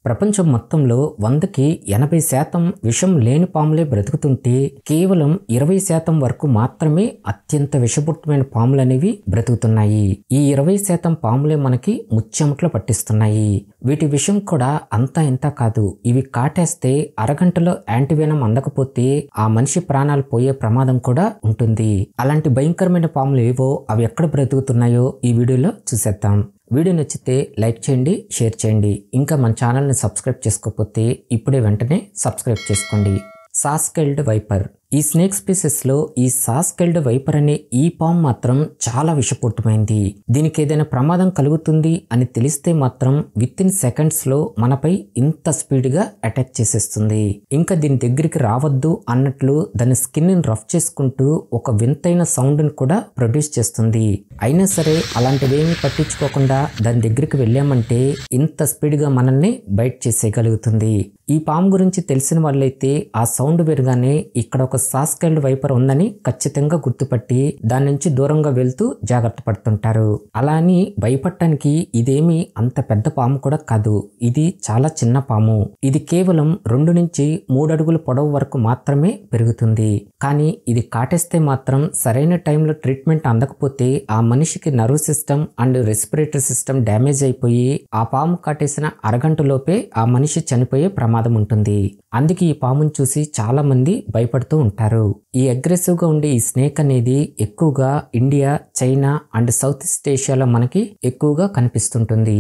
ప్రపంచం మొత్తంలో 100కి 80% విషం లేని పాములే బ్రతుకుతుంటే కేవలం 20% వరకు మాత్రమే అత్యంత విషపూరితమైన పాములు అనేవి బ్రతుకుతున్నాయి. ఈ 20% పాములే మనకి ముచ్చెమట్లు పట్టిస్తున్నాయి. వీటి విషం కూడా అంతా ఇంత కాదు. ఇవి కాటేస్తే అరగంటలో యాంటీవెనం అందకపోతే ఆ మనిషి ప్రాణాలు పోయే ప్రమాదం కూడా ఉంటుంది. అలాంటి భయంకరమైన పాములు ఏవో అవి ఎక్కడ బ్రతుకుతున్నాయో ఈ వీడియోలో చూసేద్దాం. వీడియో నచ్చితే లైక్ చేయండి, షేర్ చేయండి. ఇంకా మన ఛానల్ని సబ్స్క్రైబ్ చేసుకోకపోతే ఇప్పుడే వెంటనే సబ్స్క్రైబ్ చేసుకోండి. సాస్కెల్డ్ వైపర్. ఈ స్నేక్ స్పీసెస్లో ఈ సాస్కెల్డ్ వైపర్ అనే ఈ పాము మాత్రం చాలా విషపూరితమైంది. దీనికి ఏదైనా ప్రమాదం కలుగుతుంది అని తెలిస్తే మాత్రం వితిన్ సెకండ్స్లో మనపై ఇంత స్పీడ్గా అటాక్ చేసేస్తుంది. ఇంకా దీని దగ్గరికి రావద్దు అన్నట్లు దాని స్కిన్ని రఫ్ చేసుకుంటూ ఒక వింతైన సౌండ్ని కూడా ప్రొడ్యూస్ చేస్తుంది. అయినా సరే అలాంటివేమీ పట్టించుకోకుండా దాని దగ్గరికి వెళ్ళామంటే ఇంత స్పీడ్గా మనల్ని బైట్ చేసేయగలుగుతుంది. ఈ పాము గురించి తెలిసిన వాళ్ళైతే ఆ సౌండ్ వినగానే ఇక్కడ ఒక సాస్కెల్డ్ వైపర్ ఉందని ఖచ్చితంగా గుర్తుపట్టి దాని నుంచి దూరంగా వెళ్తూ జాగ్రత్త పడుతుంటారు. అలా అని భయపడటానికి ఇదేమి అంత పెద్ద పాము కూడా కాదు. ఇది చాలా చిన్న పాము. ఇది కేవలం 2 నుంచి 3 అడుగుల పొడవు వరకు మాత్రమే పెరుగుతుంది. కానీ ఇది కాటేస్తే మాత్రం సరైన టైంలో ట్రీట్మెంట్ అందకపోతే ఆ మనిషికి nerve system and respiratory system damage అయిపోయి ఆ పాము కాటేసిన అరగంటలోపే ఆ మనిషి చనిపోయే ప్రమాదం ఉంటుంది. అందుకే ఈ పామును చూసి చాలా మంది భయపడుతూ ఉంటారు. ఈ అగ్రెసివ్ గా ఉండే ఈ స్నేక్ అనేది ఎక్కువగా India, China and south east ఏషియాలో మనకి ఎక్కువగా కనిపిస్తుంటుంది.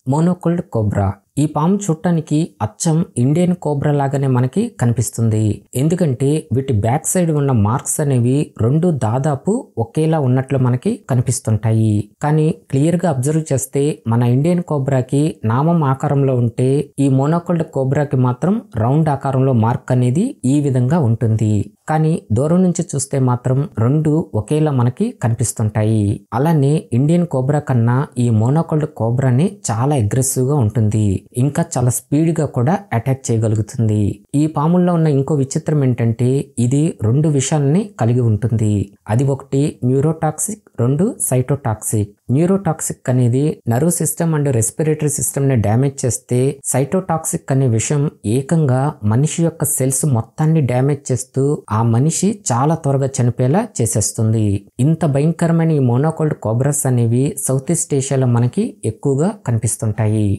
Monocled cobra. ఈ పాము చూడటానికి అచ్చం ఇండియన్ కోబ్రా లాగానే మనకి కనిపిస్తుంది. ఎందుకంటే వీటి బ్యాక్ సైడ్ ఉన్న మార్క్స్ అనేవి 2 దాదాపు ఒకేలా ఉన్నట్లు మనకి కనిపిస్తుంటాయి. కానీ క్లియర్ గా అబ్జర్వ్ చేస్తే మన ఇండియన్ కోబ్రాకి నామం ఆకారంలో ఉంటే ఈ మోనోకోల్డ్ కోబ్రాకి మాత్రం రౌండ్ ఆకారంలో మార్క్ అనేది ఈ విధంగా ఉంటుంది. కానీ దూరం నుంచి చూస్తే మాత్రం 2 ఒకేలా మనకి కనిపిస్తుంటాయి. అలానే ఇండియన్ కోబ్రా కన్నా ఈ మోనోకోల్డ్ కోబ్రానే చాలా అగ్రెసివ్ గా ఉంటుంది. ఇంకా చాలా స్పీడ్ గా కూడా అటాక్ చేయగలుగుతుంది. ఈ పాముల్లో ఉన్న ఇంకో విచిత్రం ఏంటంటే ఇది 2 విషయాలని కలిగి ఉంటుంది. అది ఒకటి న్యూరోటాక్సిక్, 2 సైటోటాక్సిక్. న్యూరోటాక్సిక్ అనేది nerve system and respiratory system ని డ్యామేజ్ చేస్తే, సైటోటాక్సిక్ అనే విషయం ఏకంగా మనిషి యొక్క సెల్స్ మొత్తాన్ని డ్యామేజ్ చేస్తూ ఆ మనిషి చాలా త్వరగా చనిపోయేలా చేసేస్తుంది. ఇంత భయంకరమైన ఈ మోనోకోల్డ్ కోబ్రాస్ అనేవి సౌత్ ఈస్ట్ ఏషియాలో మనకి ఎక్కువగా కనిపిస్తుంటాయి.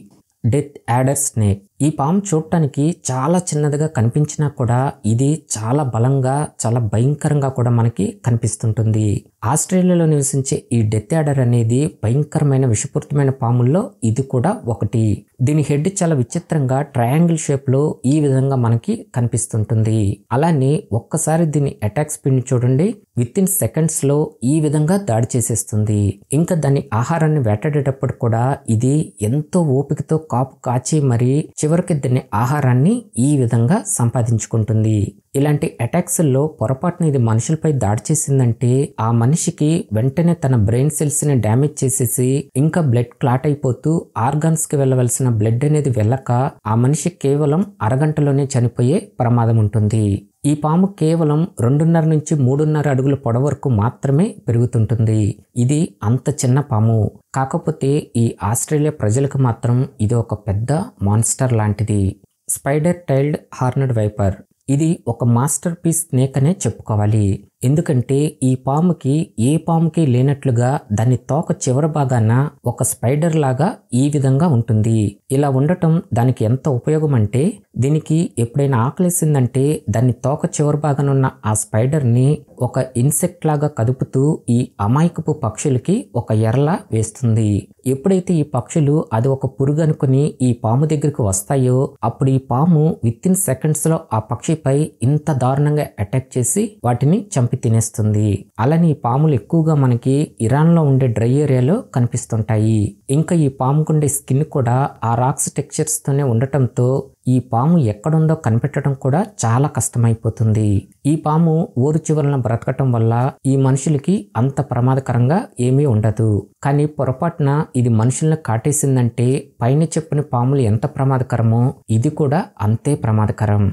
Death adder snake. ఈ పాము చూడటానికి చాలా చిన్నదిగా కనిపించినా కూడా ఇది చాలా బలంగా, చాలా భయంకరంగా కూడా మనకి కనిపిస్తుంటుంది. ఆస్ట్రేలియాలో నివసించే ఈ డెత్ యాడర్ అనేది భయంకరమైన విషపూరితమైన పాముల్లో ఇది కూడా ఒకటి. దీని హెడ్ చాలా విచిత్రంగా ట్రయాంగిల్ షేప్ లో ఈ విధంగా మనకి కనిపిస్తుంటుంది. అలానే ఒక్కసారి దీని అటాక్ స్పీడ్ చూడండి, వితిన్ సెకండ్స్ లో ఈ విధంగా దాడి చేసేస్తుంది. ఇంకా దాని ఆహారాన్ని వేటాడేటప్పుడు కూడా ఇది ఎంతో ఓపికతో కాపు కాచి మరి చివరికి దీని ఆహారాన్ని ఈ విధంగా సంపాదించుకుంటుంది. ఇలాంటి అటాక్స్ లో పొరపాటున ఇది మనుషులపై దాడి చేసిందంటే ఆ మనిషికి వెంటనే తన బ్రెయిన్ సెల్స్ ని డ్యామేజ్ చేసేసి ఇంకా బ్లడ్ క్లాట్ అయిపోతూ ఆర్గాన్స్ కి వెళ్ళవలసిన బ్లడ్ అనేది వెళ్ళక ఆ మనిషి కేవలం అరగంటలోనే చనిపోయే ప్రమాదం ఉంటుంది. ఈ పాము కేవలం 2.5 నుంచి 3.5 అడుగుల పొడవు వరకు మాత్రమే పెరుగుతుంటుంది. ఇది అంత చిన్న పాము. కాకపోతే ఈ ఆస్ట్రేలియా ప్రజలకు మాత్రం ఇది ఒక పెద్ద మాన్స్టర్ లాంటిది. Spider tailed horned viper. ఇది ఒక మాస్టర్ పీస్ స్నేక్ అనే చెప్పుకోవాలి. ఎందుకంటే ఈ పాముకి ఏ పాముకి లేనట్లుగా దాని తోక చివరి భాగాన ఒక స్పైడర్ లాగా ఈ విధంగా ఉంటుంది. ఇలా ఉండటం దానికి ఎంత ఉపయోగం అంటే, దీనికి ఎప్పుడైనా ఆకలేసిందంటే దాని తోక చివరి భాగాన ఉన్న ఆ స్పైడర్ ని ఒక ఇన్సెక్ట్ లాగా కదుపుతూ ఈ అమాయకపు పక్షులకి ఒక ఎరలా వేస్తుంది. ఎప్పుడైతే ఈ పక్షులు అది ఒక పురుగు అనుకుని ఈ పాము దగ్గరికి వస్తాయో అప్పుడు ఈ పాము వితిన్ సెకండ్స్ లో ఆ పక్షిపై ఇంత దారుణంగా అటాక్ చేసి వాటిని చంపి తినేస్తుంది. అలానే ఈ పాములు ఎక్కువగా మనకి ఇరాన్ లో ఉండే డ్రై ఏరియాలో కనిపిస్తుంటాయి. ఇంకా ఈ పాముకుండే స్కిన్ కూడా ఆ రాక్స్ టెక్స్చర్స్ తోనే ఉండటంతో ఈ పాము ఎక్కడుందో కనిపెట్టడం కూడా చాలా కష్టమైపోతుంది. ఈ పాము ఊరు చివరన బ్రతకటం వల్ల ఈ మనుషులకి అంత ప్రమాదకరంగా ఏమీ ఉండదు. కానీ పొరపాటున ఇది మనుషుల్ని కాటేసిందంటే పైన చెప్పిన పాములు ఎంత ప్రమాదకరమో ఇది కూడా అంతే ప్రమాదకరం.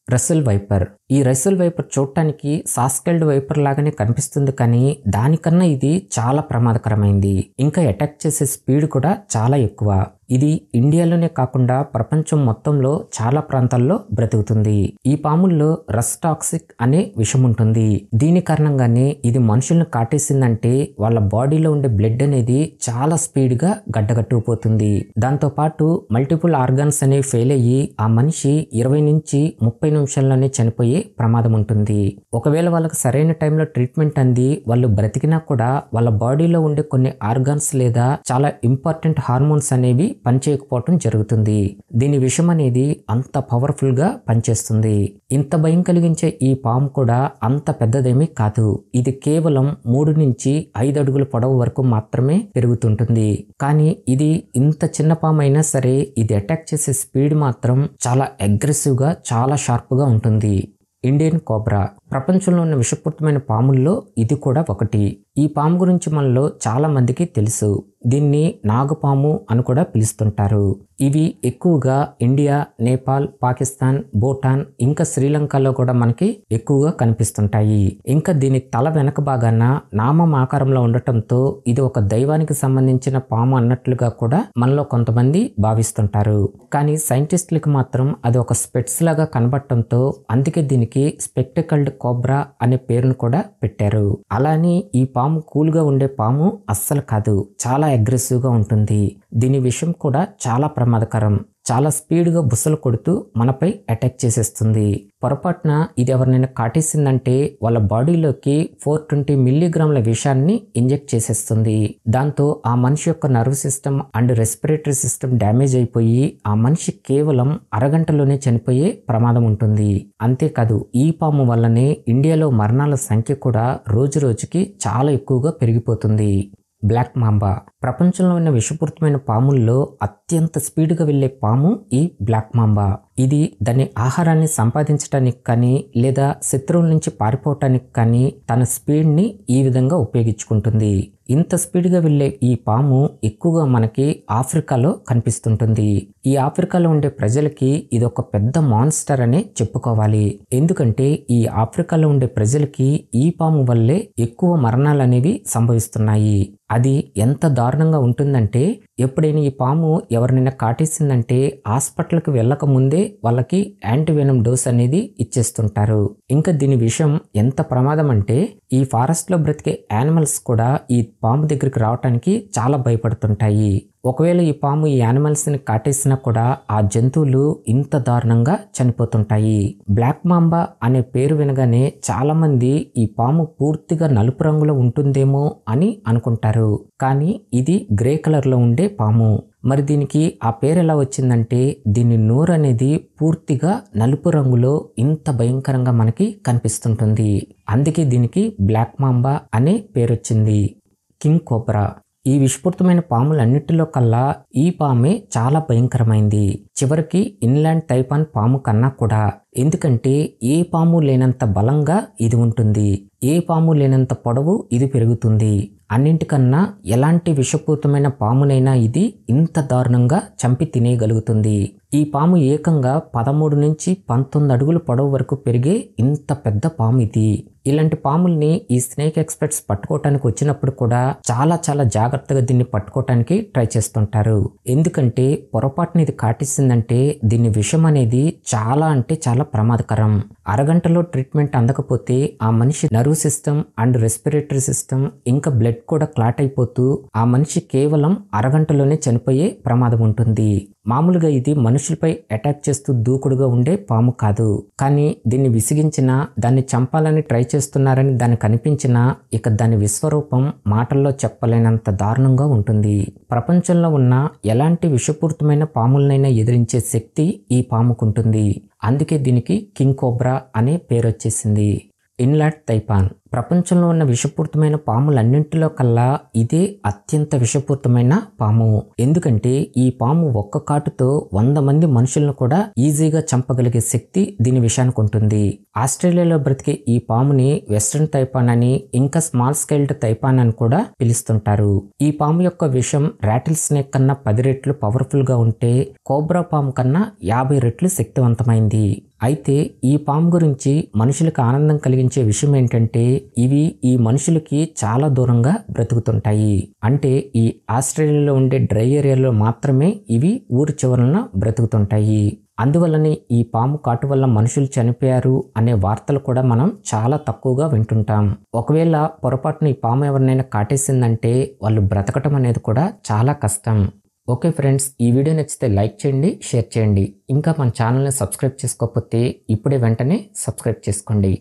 Russell viper. ఈ రసెల్ వైపర్ చూడటానికి సాస్కెల్డ్ వైపర్ లాగానే కనిపిస్తుంది, కానీ దానికన్నా ఇది చాలా ప్రమాదకరమైంది. ఇంకా అటాక్ చేసే స్పీడ్ కూడా చాలా ఎక్కువ. ఇది ఇండియాలోనే కాకుండా ప్రపంచం మొత్తంలో చాలా ప్రాంతాల్లో బ్రతుకుతుంది. ఈ పాముల్లో రస్టాక్సిక్ అనే విషం ఉంటుంది. దీని కారణంగానే ఇది మనుషులను కాటేసిందంటే వాళ్ళ బాడీలో ఉండే బ్లడ్ అనేది చాలా స్పీడ్ గా గడ్డగట్టుకుపోతుంది. దాంతో పాటు మల్టిపుల్ ఆర్గాన్స్ అనేవి ఫెయిల్ అయ్యి ఆ మనిషి 20 నుంచి 30 నిమిషాల్లోనే చనిపోయే ప్రమాదం ఉంటుంది. ఒకవేళ వాళ్ళకి సరైన టైంలో ట్రీట్మెంట్ అంది వాళ్ళు బ్రతికినా కూడా వాళ్ళ బాడీలో ఉండే కొన్ని ఆర్గాన్స్ లేదా చాలా ఇంపార్టెంట్ హార్మోన్స్ అనేవి పనిచేయకపోవటం జరుగుతుంది. దీని విషం అనేది అంత పవర్ఫుల్ గా పనిచేస్తుంది. ఇంత భయం కలిగించే ఈ పాము కూడా అంత పెద్దదేమీ కాదు. ఇది కేవలం 3 నుంచి 5 అడుగుల పొడవు వరకు మాత్రమే పెరుగుతుంటుంది. కానీ ఇది ఇంత చిన్న పాము అయినా సరే ఇది అటాక్ చేసే స్పీడ్ మాత్రం చాలా అగ్రెసివ్ గా చాలా షార్ప్ గా ఉంటుంది. ఇండియన్ కోబ్రా ప్రపంచంలో ఉన్న విషపూరితమైన పాముల్లో ఇది కూడా ఒకటి. ఈ పాము గురించి మనలో చాలా మందికి తెలుసు. దీన్ని నాగపాము అని కూడా పిలుస్తుంటారు. ఇవి ఎక్కువగా ఇండియా, నేపాల్, పాకిస్తాన్, భూటాన్ ఇంకా శ్రీలంకలో కూడా మనకి ఎక్కువగా కనిపిస్తుంటాయి. ఇంకా దీని తల వెనక భాగాన నామం ఆకారంలో ఉండటంతో ఇది ఒక దైవానికి సంబంధించిన పాము అన్నట్లుగా కూడా మనలో కొంతమంది భావిస్తుంటారు. కానీ సైంటిస్టులకు మాత్రం అది ఒక స్పెట్స్ లాగా కనబడటంతో అందుకే దీనికి స్పెక్టికల్డ్ కోబ్రా అనే పేరును కూడా పెట్టారు. అలానే ఈ పాము కూల్గా ఉండే పాము అస్సలు కాదు, చాలా అగ్రెసివ్ గా ఉంటుంది. దీని విషయం కూడా చాలా ప్రమాదకరం. చాలా స్పీడ్గా బుసలు కొడుతూ మనపై అటాక్ చేసేస్తుంది. పొరపాటున ఇది ఎవరినైనా కాటేసిందంటే వాళ్ళ బాడీలోకి 420 మిల్లీగ్రాముల విషాన్ని ఇంజెక్ట్ చేసేస్తుంది. దాంతో ఆ మనిషి యొక్క nerve system and respiratory system damage అయిపోయి ఆ మనిషి కేవలం అరగంటలోనే చనిపోయే ప్రమాదం ఉంటుంది. అంతేకాదు ఈ పాము వల్లనే ఇండియాలో మరణాల సంఖ్య కూడా రోజు రోజుకి చాలా ఎక్కువగా పెరిగిపోతుంది. బ్లాక్ మాంబా ప్రపంచంలో ఉన్న విషపూరితమైన పాముల్లో అత్యంత స్పీడ్గా వెళ్లే పాము ఈ బ్లాక్ మాంబా. ఇది దాని ఆహారాన్ని సంపాదించడానికి కానీ లేదా శత్రువుల నుంచి పారిపోవటానికి కానీ తన స్పీడ్ని ఈ విధంగా ఉపయోగించుకుంటుంది. ఇంత స్పీడ్గా వెళ్లే ఈ పాము ఎక్కువగా మనకి ఆఫ్రికాలో కనిపిస్తుంటుంది. ఈ ఆఫ్రికాలో ఉండే ప్రజలకి ఇది ఒక పెద్ద మాన్స్టర్ అనే చెప్పుకోవాలి. ఎందుకంటే ఈ ఆఫ్రికాలో ఉండే ప్రజలకి ఈ పాము వల్లే ఎక్కువ మరణాలు అనేవి సంభవిస్తున్నాయి. అది ఎంత దారుణంగా ఉంటుందంటే ఎప్పుడైనా ఈ పాము ఎవరినైనా కాటేసిందంటే హాస్పిటల్కి వెళ్ళక ముందే వాళ్ళకి యాంటీవెనమ్ డోస్ అనేది ఇచ్చేస్తుంటారు. ఇంకా దీని విషయం ఎంత ప్రమాదం అంటే ఈ ఫారెస్ట్ లో బ్రతికే యానిమల్స్ కూడా ఈ పాము దగ్గరికి రావటానికి చాలా భయపడుతుంటాయి. ఒకవేళ ఈ పాము ఈ యానిమల్స్ ని కాటేసినా కూడా ఆ జంతువులు ఇంత దారుణంగా చనిపోతుంటాయి. బ్లాక్ మాంబా అనే పేరు వినగానే చాలా మంది ఈ పాము పూర్తిగా నలుపు రంగులో ఉంటుందేమో అని అనుకుంటారు. కానీ ఇది గ్రే కలర్ లో ఉండే పాము. మరి దీనికి ఆ పేరు ఎలా వచ్చిందంటే దీని నోరు అనేది పూర్తిగా నలుపు రంగులో ఇంత భయంకరంగా మనకి కనిపిస్తుంటుంది. అందుకే దీనికి బ్లాక్ మాంబా అనే పేరు వచ్చింది. కింగ్ కోబ్రా ఈ విషపూరితమైన పాములన్నిటిలో కల్లా ఈ పామే చాలా భయంకరమైంది. చివరికి ఇన్లాండ్ తైపాన్ పాము కన్నా కూడా. ఎందుకంటే ఏ పాము లేనంత బలంగా ఇది ఉంటుంది, ఏ పాము లేనంత పొడవు ఇది పెరుగుతుంది. అన్నింటికన్నా ఎలాంటి విషపూరితమైన పామునైనా ఇది ఇంత దారుణంగా చంపి తినేయగలుగుతుంది. ఈ పాము ఏకంగా 13 నుంచి 19 అడుగుల పొడవు వరకు పెరిగే ఇంత పెద్ద పాము ఇది. ఇలాంటి పాముల్ని ఈ స్నేక్ ఎక్స్పర్ట్స్ పట్టుకోవటానికి వచ్చినప్పుడు కూడా చాలా జాగ్రత్తగా దీన్ని పట్టుకోవటానికి ట్రై చేస్తుంటారు. ఎందుకంటే పొరపాటున ఇది కాటేసిందంటే దీని విషం అనేది చాలా అంటే చాలా ప్రమాదకరం. అరగంటలో ట్రీట్మెంట్ అందకపోతే ఆ మనిషి nerve system and respiratory system ఇంకా బ్లడ్ కూడా క్లాట్ అయిపోతూ ఆ మనిషి కేవలం అరగంటలోనే చనిపోయే ప్రమాదం ఉంటుంది. మామూలుగా ఇది మనుషులపై అటాక్ చేస్తూ దూకుడుగా ఉండే పాము కాదు. కానీ దీన్ని విసిగించినా దాన్ని చంపాలని ట్రై చేస్తున్నారని దానికి అనిపించినా ఇక దాని విశ్వరూపం మాటల్లో చెప్పలేనంత దారుణంగా ఉంటుంది. ప్రపంచంలో ఉన్న ఎలాంటి విషపూరితమైన పాములనైనా ఎదిరించే శక్తి ఈ పాముకుంటుంది. అందుకే దీనికి కింగ్ కోబ్రా అనే పేరు వచ్చేసింది. ఇన్లాండ్ తైపాన్ ప్రపంచంలో ఉన్న విషపూరితమైన పాములన్నింటిలో కల్లా ఇదే అత్యంత విషపూరితమైన పాము. ఎందుకంటే ఈ పాము ఒక్క కాటుతో 100 మంది మనుషులను కూడా ఈజీగా చంపగలిగే శక్తి దీని విషానికి ఉంటుంది. ఆస్ట్రేలియాలో బ్రతికే ఈ పాముని వెస్ట్రన్ తైపాన్ అని ఇంకా స్మాల్ స్కేల్డ్ తైపాన్ అని కూడా పిలుస్తుంటారు. ఈ పాము యొక్క విషం రాటిల్ స్నేక్ కన్నా 10 రెట్లు పవర్ఫుల్ గా ఉంటే కోబ్రా పాము కన్నా 50 రెట్లు శక్తివంతమైంది. అయితే ఈ పాము గురించి మనుషులకు ఆనందం కలిగించే విషయం ఏంటంటే ఇవి ఈ మనుషులకి చాలా దూరంగా బ్రతుకుతుంటాయి. అంటే ఈ ఆస్ట్రేలియాలో ఉండే డ్రై ఏరియాలో మాత్రమే ఇవి ఊరి చివరన బ్రతుకుతుంటాయి. అందువల్లనే ఈ పాము కాటు వల్ల మనుషులు చనిపోయారు అనే వార్తలు కూడా మనం చాలా తక్కువగా వింటుంటాం. ఒకవేళ పొరపాటున ఈ పాము ఎవరినైనా కాటేసిందంటే వాళ్ళు బ్రతకటం అనేది కూడా చాలా కష్టం. ఓకే ఫ్రెండ్స్, ఈ వీడియో నచ్చితే లైక్ చేయండి, షేర్ చేయండి. ఇంకా మన ఛానల్ని సబ్స్క్రైబ్ చేసుకోకపోతే ఇప్పుడే వెంటనే సబ్స్క్రైబ్ చేసుకోండి.